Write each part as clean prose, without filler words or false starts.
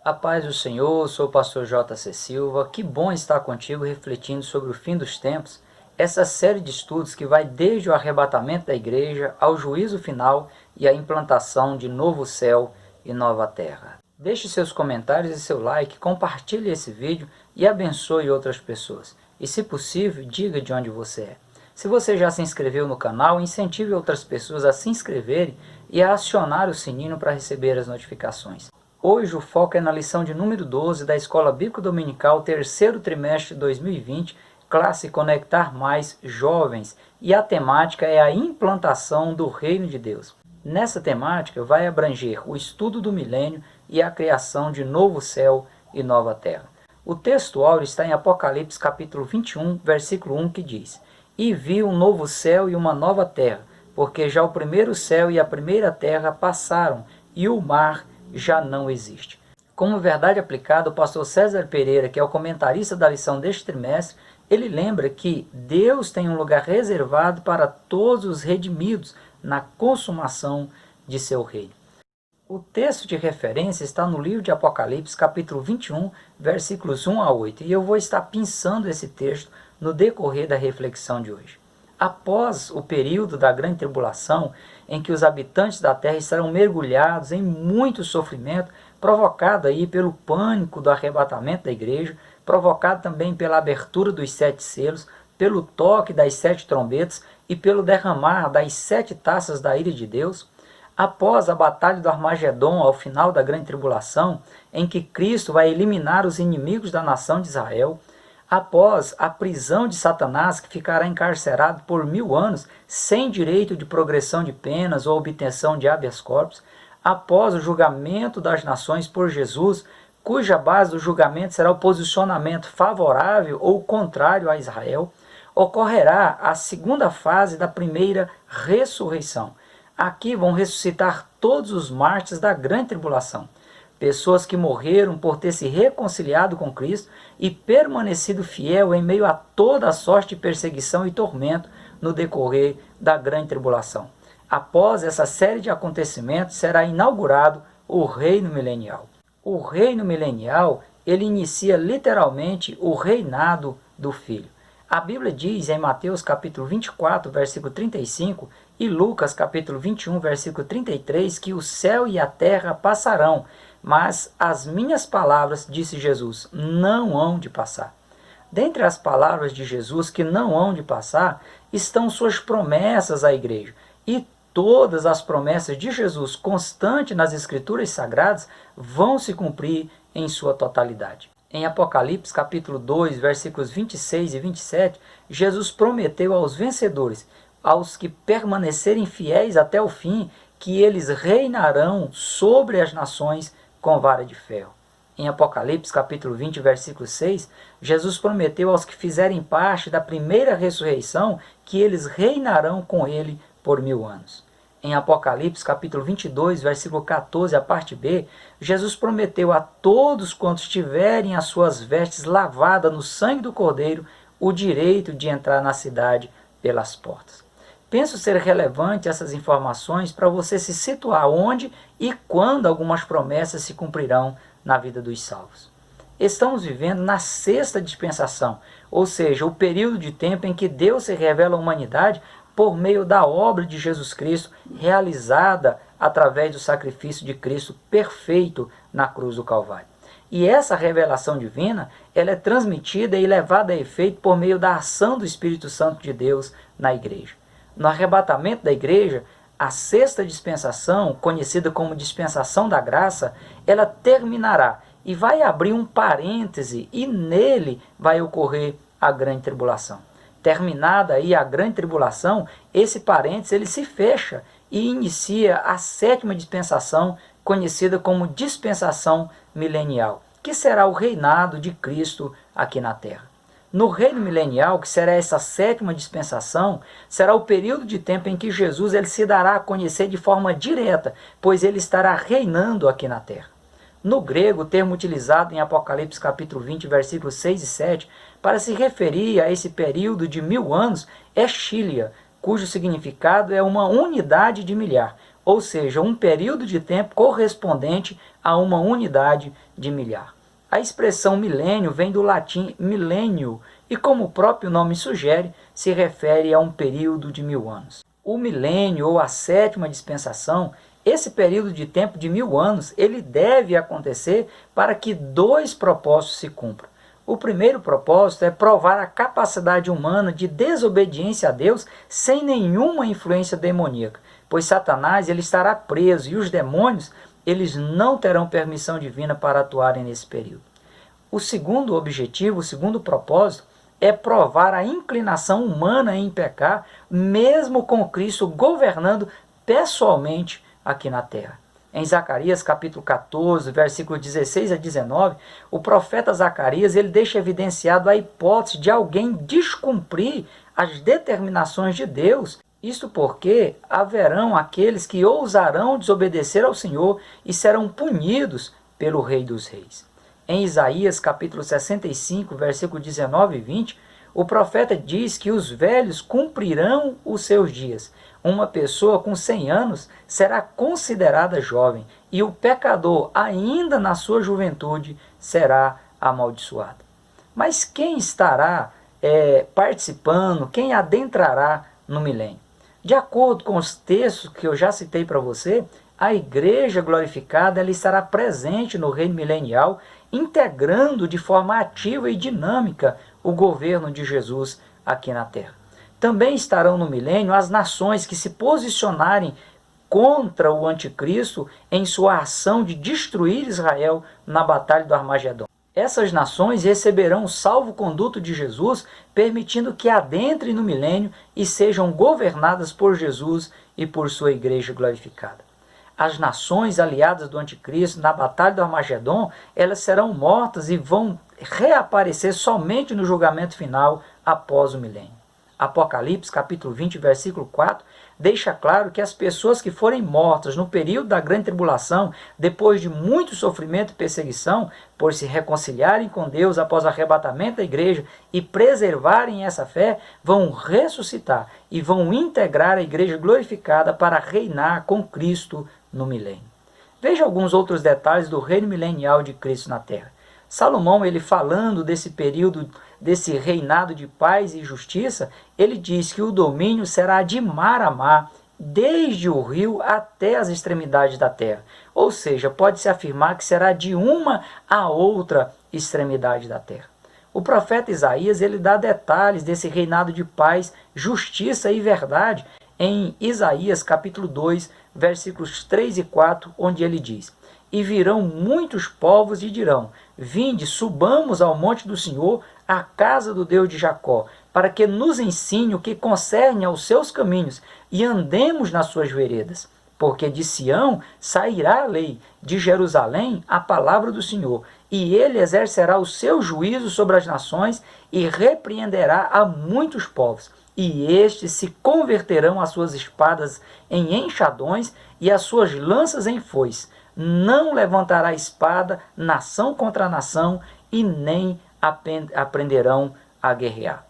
A paz do Senhor, sou o pastor J.C. Silva, que bom estar contigo refletindo sobre o fim dos tempos, essa série de estudos que vai desde o arrebatamento da igreja ao juízo final e a implantação de novo céu e nova terra. Deixe seus comentários e seu like, compartilhe esse vídeo e abençoe outras pessoas. E se possível, diga de onde você é. Se você já se inscreveu no canal, incentive outras pessoas a se inscreverem e a acionar o sininho para receber as notificações. Hoje o foco é na lição de número 12 da Escola Bíblica Dominical, terceiro trimestre de 2020, classe Conectar Mais Jovens, e a temática é a implantação do Reino de Deus. Nessa temática vai abranger o estudo do milênio e a criação de novo céu e nova terra. O texto áureo está em Apocalipse capítulo 21, versículo 1, que diz: "E vi um novo céu e uma nova terra, porque já o primeiro céu e a primeira terra passaram, e o mar já não existe." Como verdade aplicada, o pastor César Pereira, que é o comentarista da lição deste trimestre, ele lembra que Deus tem um lugar reservado para todos os redimidos na consumação de seu reino. O texto de referência está no livro de Apocalipse, capítulo 21, versículos 1 a 8, e eu vou estar pensando esse texto no decorrer da reflexão de hoje. Após o período da grande tribulação, em que os habitantes da terra estarão mergulhados em muito sofrimento, provocado aí pelo pânico do arrebatamento da igreja, provocado também pela abertura dos 7 selos, pelo toque das 7 trombetas e pelo derramar das 7 taças da ira de Deus, após a batalha do Armagedon, ao final da grande tribulação, em que Cristo vai eliminar os inimigos da nação de Israel, após a prisão de Satanás, que ficará encarcerado por 1000 anos, sem direito de progressão de penas ou obtenção de habeas corpus, após o julgamento das nações por Jesus, cuja base do julgamento será o posicionamento favorável ou contrário a Israel, ocorrerá a segunda fase da primeira ressurreição. Aqui vão ressuscitar todos os mártires da grande tribulação, pessoas que morreram por ter se reconciliado com Cristo e permanecido fiel em meio a toda a sorte de perseguição e tormento no decorrer da grande tribulação. Após essa série de acontecimentos, será inaugurado o reino milenial. O reino milenial, ele inicia literalmente o reinado do Filho. A Bíblia diz em Mateus capítulo 24, versículo 35, e Lucas capítulo 21, versículo 33, que o céu e a terra passarão, mas as minhas palavras, disse Jesus, não hão de passar. Dentre as palavras de Jesus que não hão de passar, estão suas promessas à igreja. E todas as promessas de Jesus, constante nas Escrituras Sagradas, vão se cumprir em sua totalidade. Em Apocalipse capítulo 2, versículos 26 e 27, Jesus prometeu aos vencedores, aos que permanecerem fiéis até o fim, que eles reinarão sobre as nações com vara de ferro. Em Apocalipse capítulo 20, versículo 6, Jesus prometeu aos que fizerem parte da primeira ressurreição que eles reinarão com ele por 1000 anos. Em Apocalipse capítulo 22, versículo 14, a parte B, Jesus prometeu a todos quantos tiverem as suas vestes lavadas no sangue do Cordeiro o direito de entrar na cidade pelas portas. Penso ser relevante essas informações para você se situar onde e quando algumas promessas se cumprirão na vida dos salvos. Estamos vivendo na sexta dispensação, ou seja, o período de tempo em que Deus se revela à humanidade por meio da obra de Jesus Cristo, realizada através do sacrifício de Cristo perfeito na cruz do Calvário. E essa revelação divina, ela é transmitida e levada a efeito por meio da ação do Espírito Santo de Deus na igreja. No arrebatamento da igreja, a sexta dispensação, conhecida como dispensação da graça, ela terminará e vai abrir um parêntese e nele vai ocorrer a grande tribulação. Terminada aí a grande tribulação, esse parênteses ele se fecha e inicia a sétima dispensação, conhecida como dispensação milenial, que será o reinado de Cristo aqui na terra. No reino milenial, que será essa sétima dispensação, será o período de tempo em que Jesus ele se dará a conhecer de forma direta, pois ele estará reinando aqui na terra. No grego, o termo utilizado em Apocalipse capítulo 20, versículos 6 e 7, para se referir a esse período de 1000 anos, é Xília, cujo significado é uma unidade de milhar, ou seja, um período de tempo correspondente a uma unidade de milhar. A expressão milênio vem do latim millennium e, como o próprio nome sugere, se refere a um período de 1000 anos. O milênio, ou a sétima dispensação, esse período de tempo de 1000 anos, ele deve acontecer para que dois propósitos se cumpram. O primeiro propósito é provar a capacidade humana de desobediência a Deus sem nenhuma influência demoníaca, pois Satanás ele estará preso e os demônios eles não terão permissão divina para atuarem nesse período. O segundo objetivo, o segundo propósito, é provar a inclinação humana em pecar, mesmo com Cristo governando pessoalmente aqui na terra. Em Zacarias capítulo 14, versículos 16 a 19, o profeta Zacarias ele deixa evidenciado a hipótese de alguém descumprir as determinações de Deus. Isto porque haverão aqueles que ousarão desobedecer ao Senhor e serão punidos pelo Rei dos Reis. Em Isaías capítulo 65, versículo 19 e 20, o profeta diz que os velhos cumprirão os seus dias. Uma pessoa com 100 anos será considerada jovem, e o pecador, ainda na sua juventude, será amaldiçoado. Mas quem estará participando, quem adentrará no milênio? De acordo com os textos que eu já citei para você, a igreja glorificada ela estará presente no reino milenial, integrando de forma ativa e dinâmica o governo de Jesus aqui na terra. Também estarão no milênio as nações que se posicionarem contra o anticristo em sua ação de destruir Israel na batalha do Armagedon. Essas nações receberão o salvo-conduto de Jesus, permitindo que adentrem no milênio e sejam governadas por Jesus e por sua igreja glorificada. As nações aliadas do anticristo na batalha do Armagedon, elas serão mortas e vão reaparecer somente no julgamento final após o milênio. Apocalipse capítulo 20, versículo 4, deixa claro que as pessoas que forem mortas no período da grande tribulação, depois de muito sofrimento e perseguição, por se reconciliarem com Deus após o arrebatamento da igreja e preservarem essa fé, vão ressuscitar e vão integrar a igreja glorificada para reinar com Cristo no milênio. Veja alguns outros detalhes do reino milenial de Cristo na terra. Salomão, ele falando desse período, desse reinado de paz e justiça, ele diz que o domínio será de mar a mar, desde o rio até as extremidades da terra. Ou seja, pode-se afirmar que será de uma a outra extremidade da terra. O profeta Isaías, ele dá detalhes desse reinado de paz, justiça e verdade em Isaías capítulo 2, versículos 3 e 4, onde ele diz: E virão muitos povos e dirão: Vinde, subamos ao monte do Senhor, à casa do Deus de Jacó, para que nos ensine o que concerne aos seus caminhos, e andemos nas suas veredas. Porque de Sião sairá a lei, de Jerusalém a palavra do Senhor, e ele exercerá o seu juízo sobre as nações, e repreenderá a muitos povos. E estes se converterão as suas espadas em enxadões, e as suas lanças em foices. Não levantará espada nação contra nação, e nem aprenderão a guerrear.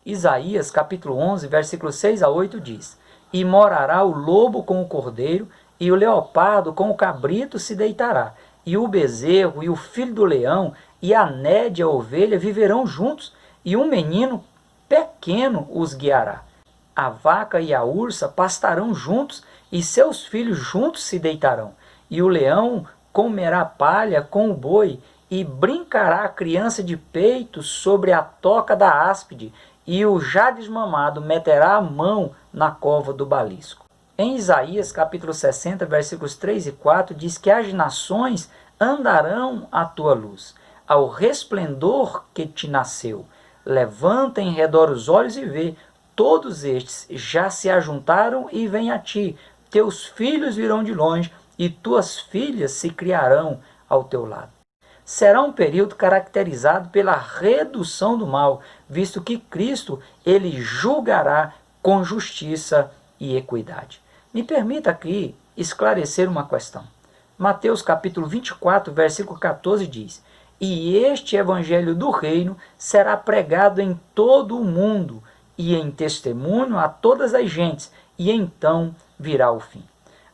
Isaías capítulo 11, versículos 6 a 8 diz: E morará o lobo com o cordeiro, e o leopardo com o cabrito se deitará, e o bezerro e o filho do leão e a nédia ovelha viverão juntos, e um menino pequeno os guiará. A vaca e a ursa pastarão juntos, e seus filhos juntos se deitarão. E o leão comerá palha com o boi, e brincará a criança de peito sobre a toca da áspide, e o já desmamado meterá a mão na cova do balisco. Em Isaías capítulo 60, versículos 3 e 4, diz que as nações andarão à tua luz, ao resplendor que te nasceu. Levanta em redor os olhos e vê, todos estes já se ajuntaram e vêm a ti. Teus filhos virão de longe, e tuas filhas se criarão ao teu lado. Será um período caracterizado pela redução do mal, visto que Cristo ele julgará com justiça e equidade. Me permita aqui esclarecer uma questão. Mateus capítulo 24, versículo 14 diz: E este evangelho do reino será pregado em todo o mundo, e em testemunho a todas as gentes, e então virá o fim.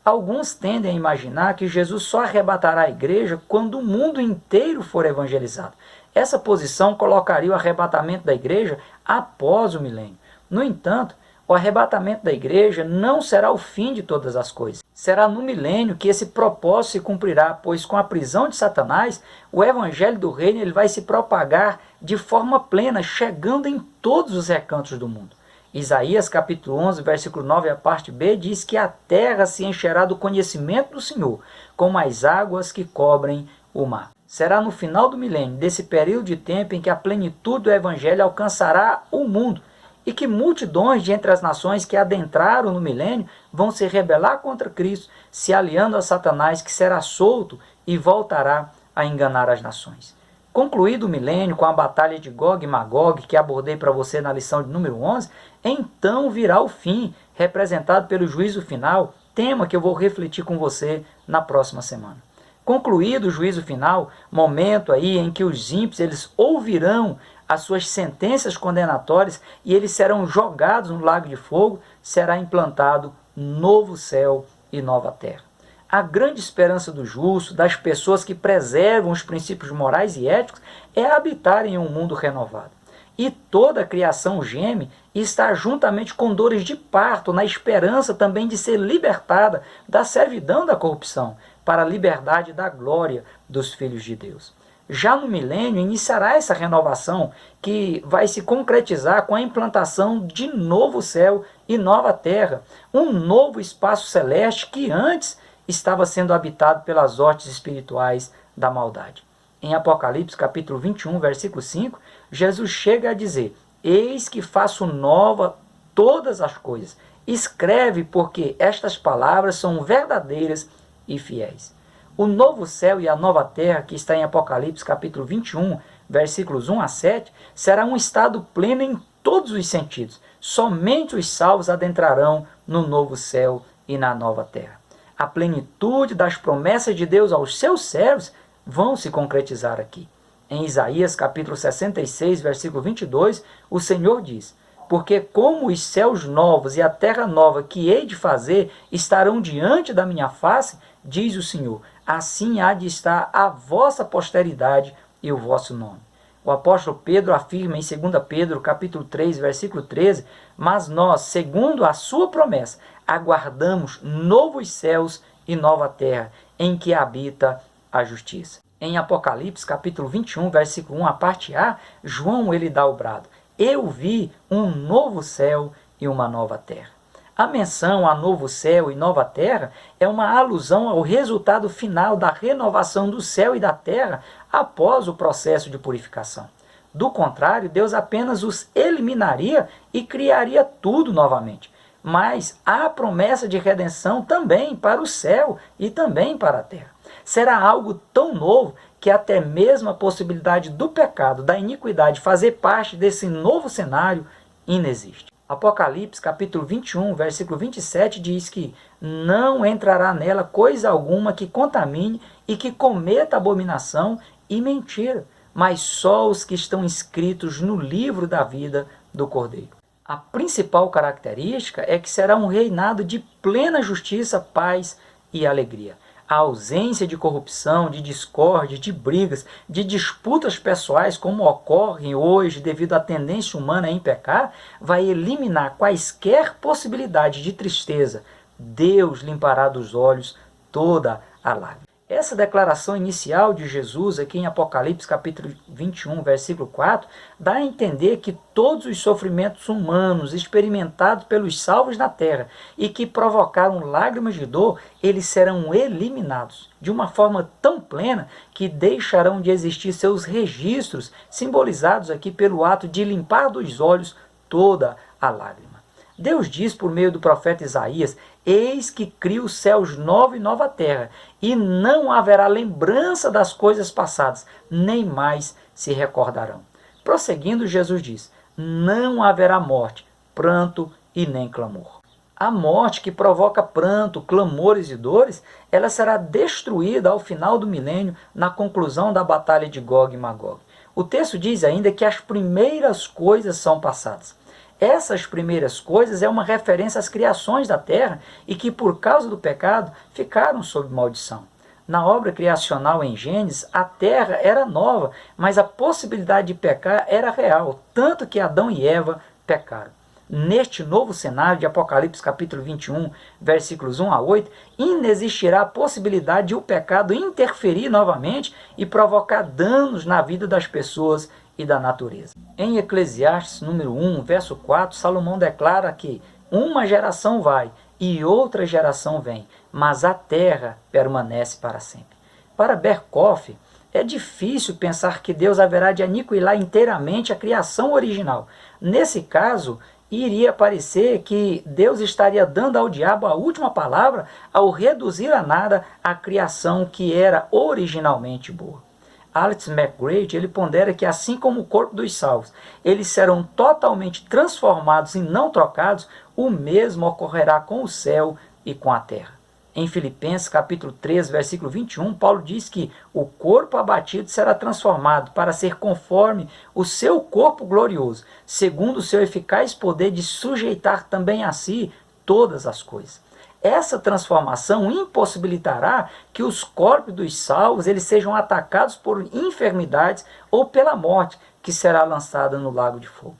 Alguns tendem a imaginar que Jesus só arrebatará a igreja quando o mundo inteiro for evangelizado. Essa posição colocaria o arrebatamento da igreja após o milênio. No entanto, o arrebatamento da igreja não será o fim de todas as coisas. Será no milênio que esse propósito se cumprirá, pois com a prisão de Satanás, o evangelho do reino ele vai se propagar de forma plena, chegando em todos os recantos do mundo. Isaías capítulo 11, versículo 9, a parte B, diz que a terra se encherá do conhecimento do Senhor, como as águas que cobrem o mar. Será no final do milênio, desse período de tempo em que a plenitude do evangelho alcançará o mundo, e que multidões de entre as nações que adentraram no milênio vão se rebelar contra Cristo, se aliando a Satanás, que será solto e voltará a enganar as nações. Concluído o milênio com a batalha de Gog e Magog, que abordei para você na lição de número 11, então virá o fim, representado pelo juízo final, tema que eu vou refletir com você na próxima semana. Concluído o juízo final, momento aí em que os ímpios eles ouvirão as suas sentenças condenatórias e eles serão jogados no lago de fogo, será implantado novo céu e nova terra. A grande esperança do justo, das pessoas que preservam os princípios morais e éticos, é habitar em um mundo renovado. E toda a criação geme e está juntamente com dores de parto, na esperança também de ser libertada da servidão da corrupção, para a liberdade da glória dos filhos de Deus. Já no milênio iniciará essa renovação que vai se concretizar com a implantação de novo céu e nova terra, um novo espaço celeste que antes estava sendo habitado pelas hostes espirituais da maldade. Em Apocalipse capítulo 21, versículo 5, Jesus chega a dizer: eis que faço nova todas as coisas. Escreve, porque estas palavras são verdadeiras e fiéis. O novo céu e a nova terra, que está em Apocalipse capítulo 21, versículos 1 a 7, será um estado pleno em todos os sentidos. Somente os salvos adentrarão no novo céu e na nova terra. A plenitude das promessas de Deus aos seus servos vão se concretizar aqui. Em Isaías capítulo 66, versículo 22, o Senhor diz: porque como os céus novos e a terra nova que hei de fazer estarão diante da minha face, diz o Senhor, assim há de estar a vossa posteridade e o vosso nome. O apóstolo Pedro afirma em 2 Pedro capítulo 3, versículo 13, mas nós, segundo a sua promessa, aguardamos novos céus e nova terra, em que habita a justiça. Em Apocalipse capítulo 21, versículo 1, a parte A, João ele dá o brado: eu vi um novo céu e uma nova terra. A menção a novo céu e nova terra é uma alusão ao resultado final da renovação do céu e da terra após o processo de purificação. Do contrário, Deus apenas os eliminaria e criaria tudo novamente. Mas há promessa de redenção também para o céu e também para a terra. Será algo tão novo que até mesmo a possibilidade do pecado, da iniquidade, fazer parte desse novo cenário inexiste. Apocalipse capítulo 21, versículo 27 diz que não entrará nela coisa alguma que contamine e que cometa abominação e mentira, mas só os que estão inscritos no livro da vida do Cordeiro. A principal característica é que será um reinado de plena justiça, paz e alegria. A ausência de corrupção, de discórdia, de brigas, de disputas pessoais, como ocorrem hoje devido à tendência humana em pecar, vai eliminar quaisquer possibilidades de tristeza. Deus limpará dos olhos toda a lágrima. Essa declaração inicial de Jesus aqui em Apocalipse capítulo 21, versículo 4, dá a entender que todos os sofrimentos humanos experimentados pelos salvos na terra e que provocaram lágrimas de dor, eles serão eliminados de uma forma tão plena que deixarão de existir seus registros, simbolizados aqui pelo ato de limpar dos olhos toda a lágrima. Deus diz por meio do profeta Isaías: eis que crio os céus novos e nova terra, e não haverá lembrança das coisas passadas, nem mais se recordarão. Prosseguindo, Jesus diz: não haverá morte, pranto e nem clamor. A morte, que provoca pranto, clamores e dores, ela será destruída ao final do milênio, na conclusão da batalha de Gog e Magog. O texto diz ainda que as primeiras coisas são passadas. Essas primeiras coisas é uma referência às criações da terra e que por causa do pecado ficaram sob maldição. Na obra criacional em Gênesis, a terra era nova, mas a possibilidade de pecar era real, tanto que Adão e Eva pecaram. Neste novo cenário de Apocalipse capítulo 21, versículos 1 a 8, inexistirá a possibilidade de o pecado interferir novamente e provocar danos na vida das pessoas e da natureza. Em Eclesiastes número 1, verso 4, Salomão declara que uma geração vai e outra geração vem, mas a terra permanece para sempre. Para Berkhoff, é difícil pensar que Deus haverá de aniquilar inteiramente a criação original. Nesse caso, iria parecer que Deus estaria dando ao diabo a última palavra ao reduzir a nada a criação que era originalmente boa. Alex McGrady, ele pondera que assim como o corpo dos salvos, eles serão totalmente transformados e não trocados, o mesmo ocorrerá com o céu e com a terra. Em Filipenses capítulo 3, versículo 21, Paulo diz que o corpo abatido será transformado para ser conforme o seu corpo glorioso, segundo o seu eficaz poder de sujeitar também a si todas as coisas. Essa transformação impossibilitará que os corpos dos salvos eles sejam atacados por enfermidades ou pela morte, que será lançada no lago de fogo.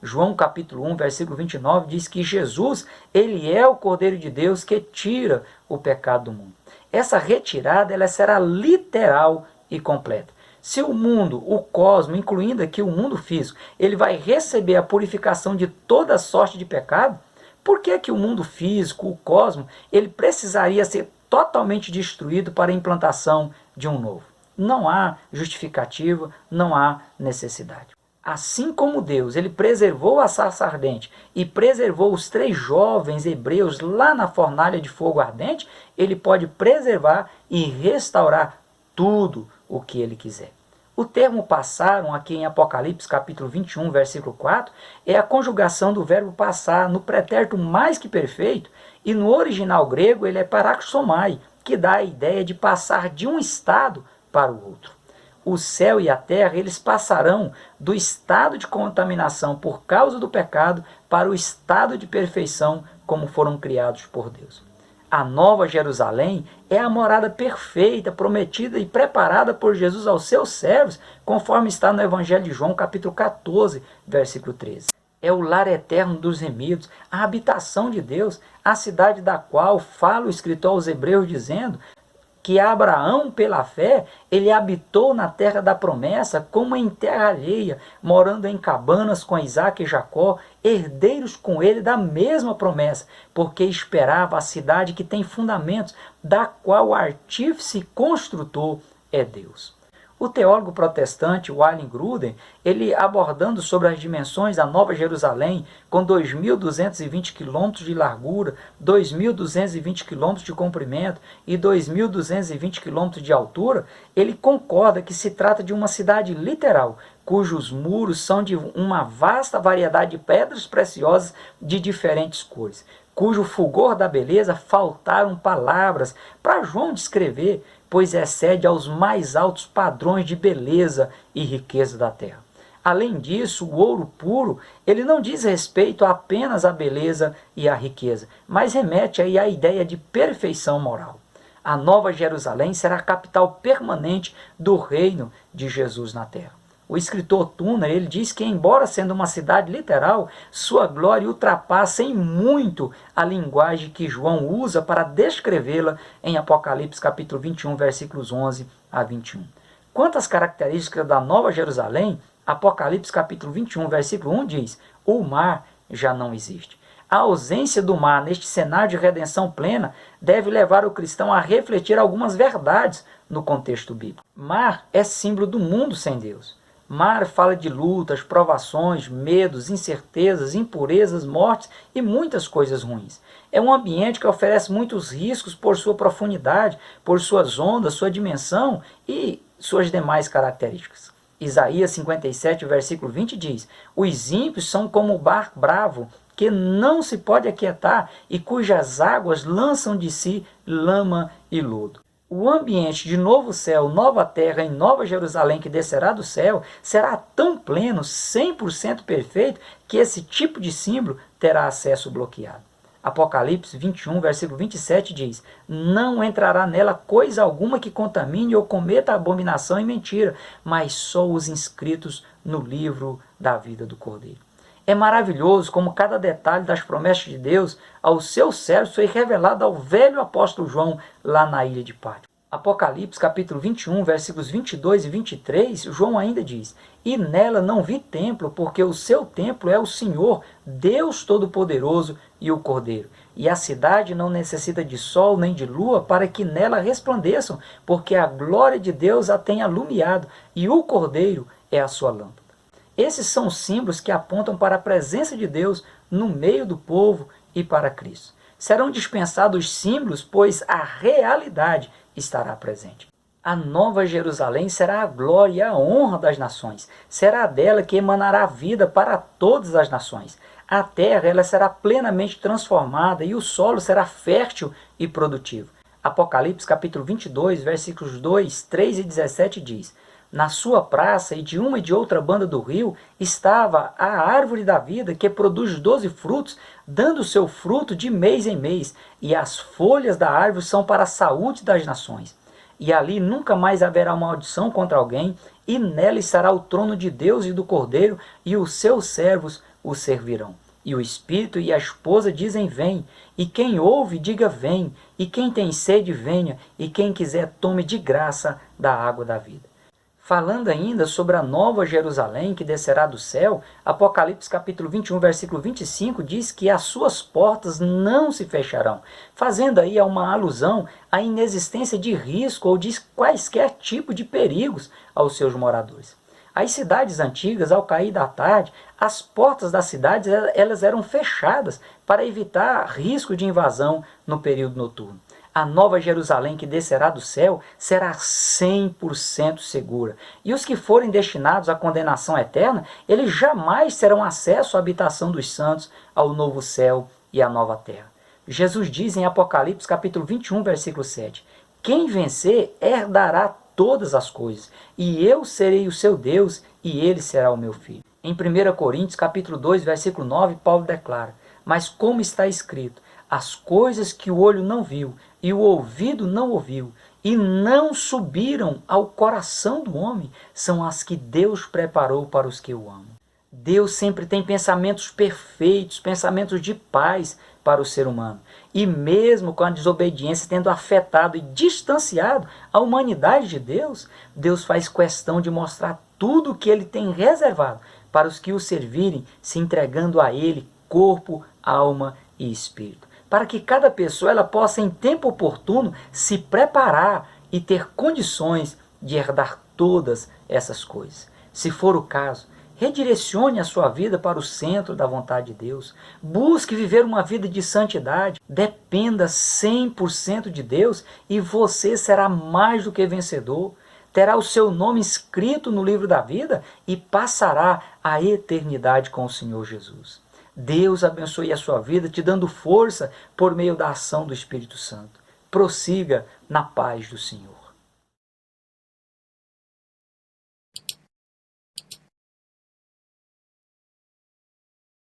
João capítulo 1, versículo 29 diz que Jesus, ele é o Cordeiro de Deus que tira o pecado do mundo. Essa retirada ela será literal e completa. Se o mundo, o cosmos, incluindo aqui o mundo físico, ele vai receber a purificação de toda sorte de pecado, por que que o mundo físico, o cosmos, ele precisaria ser totalmente destruído para a implantação de um novo? Não há justificativa, não há necessidade. Assim como Deus, ele preservou a sarça ardente e preservou os 3 jovens hebreus lá na fornalha de fogo ardente, ele pode preservar e restaurar tudo o que ele quiser. O termo passaram, aqui em Apocalipse capítulo 21, versículo 4, é a conjugação do verbo passar no pretérito mais que perfeito, e no original grego ele é paraxomai, que dá a ideia de passar de um estado para o outro. O céu e a terra, eles passarão do estado de contaminação por causa do pecado para o estado de perfeição como foram criados por Deus. A Nova Jerusalém é a morada perfeita, prometida e preparada por Jesus aos seus servos, conforme está no Evangelho de João, capítulo 14, versículo 13. É o lar eterno dos remidos, a habitação de Deus, a cidade da qual fala o escritor aos Hebreus dizendo que Abraão, pela fé, ele habitou na terra da promessa como em terra alheia, morando em cabanas com Isaac e Jacó, herdeiros com ele da mesma promessa, porque esperava a cidade que tem fundamentos, da qual o artífice e construtor é Deus. O teólogo protestante Wayne Grudem, ele abordando sobre as dimensões da Nova Jerusalém, com 2.220 quilômetros de largura, 2.220 quilômetros de comprimento e 2.220 quilômetros de altura, ele concorda que se trata de uma cidade literal, cujos muros são de uma vasta variedade de pedras preciosas de diferentes cores, cujo fulgor da beleza faltaram palavras para João descrever, pois excede aos mais altos padrões de beleza e riqueza da terra. Além disso, o ouro puro, ele não diz respeito apenas à beleza e à riqueza, mas remete aí à ideia de perfeição moral. A Nova Jerusalém será a capital permanente do reino de Jesus na terra. O escritor Tuna, ele diz que, embora sendo uma cidade literal, sua glória ultrapassa em muito a linguagem que João usa para descrevê-la em Apocalipse capítulo 21, versículos 11 a 21. Quanto às características da Nova Jerusalém, Apocalipse capítulo 21, versículo 1 diz: o mar já não existe. A ausência do mar neste cenário de redenção plena deve levar o cristão a refletir algumas verdades no contexto bíblico. Mar é símbolo do mundo sem Deus. Mar fala de lutas, provações, medos, incertezas, impurezas, mortes e muitas coisas ruins. É um ambiente que oferece muitos riscos por sua profundidade, por suas ondas, sua dimensão e suas demais características. Isaías 57, versículo 20 diz: os ímpios são como o barco bravo, que não se pode aquietar e cujas águas lançam de si lama e lodo. O ambiente de novo céu, nova terra e nova Jerusalém que descerá do céu será tão pleno, 100% perfeito, que esse tipo de símbolo terá acesso bloqueado. Apocalipse 21, versículo 27 diz: não entrará nela coisa alguma que contamine ou cometa abominação e mentira, mas só os inscritos no livro da vida do Cordeiro. É maravilhoso como cada detalhe das promessas de Deus aos seus servos foi revelado ao velho apóstolo João lá na ilha de Patmos. Apocalipse capítulo 21, versículos 22 e 23, João ainda diz: e nela não vi templo, porque o seu templo é o Senhor, Deus Todo-Poderoso e o Cordeiro. E a cidade não necessita de sol nem de lua para que nela resplandeçam, porque a glória de Deus a tem alumiado, e o Cordeiro é a sua lâmpada. Esses são símbolos que apontam para a presença de Deus no meio do povo e para Cristo. Serão dispensados símbolos, pois a realidade estará presente. A nova Jerusalém será a glória e a honra das nações. Será dela que emanará vida para todas as nações. A terra ela será plenamente transformada e o solo será fértil e produtivo. Apocalipse capítulo 22, versículos 2, 3 e 17 diz: na sua praça e de uma e de outra banda do rio estava a árvore da vida que produz 12 frutos, dando seu fruto de mês em mês, e as folhas da árvore são para a saúde das nações. E ali nunca mais haverá maldição contra alguém, e nela estará o trono de Deus e do Cordeiro, e os seus servos o servirão. E o Espírito e a esposa dizem: vem, e quem ouve, diga: vem, e quem tem sede, venha, e quem quiser, tome de graça da água da vida. Falando ainda sobre a nova Jerusalém que descerá do céu, Apocalipse capítulo 21, versículo 25 diz que as suas portas não se fecharão, fazendo aí uma alusão à inexistência de risco ou de quaisquer tipo de perigos aos seus moradores. As cidades antigas, ao cair da tarde, as portas das cidades elas eram fechadas para evitar risco de invasão no período noturno. A nova Jerusalém que descerá do céu será 100% segura. E os que forem destinados à condenação eterna, eles jamais terão acesso à habitação dos santos, ao novo céu e à nova terra. Jesus diz em Apocalipse capítulo 21, versículo 7, quem vencer herdará todas as coisas, e eu serei o seu Deus, e ele será o meu filho. Em 1 Coríntios capítulo 2, versículo 9, Paulo declara: mas como está escrito, as coisas que o olho não viu, e o ouvido não ouviu, e não subiram ao coração do homem, são as que Deus preparou para os que o amam. Deus sempre tem pensamentos perfeitos, pensamentos de paz para o ser humano. E mesmo com a desobediência tendo afetado e distanciado a humanidade de Deus, Deus faz questão de mostrar tudo o que Ele tem reservado para os que o servirem, se entregando a Ele corpo, alma e espírito, para que cada pessoa ela possa em tempo oportuno se preparar e ter condições de herdar todas essas coisas. Se for o caso, redirecione a sua vida para o centro da vontade de Deus, busque viver uma vida de santidade, dependa 100% de Deus e você será mais do que vencedor, terá o seu nome escrito no livro da vida e passará a eternidade com o Senhor Jesus. Deus abençoe a sua vida, te dando força por meio da ação do Espírito Santo. Prossiga na paz do Senhor.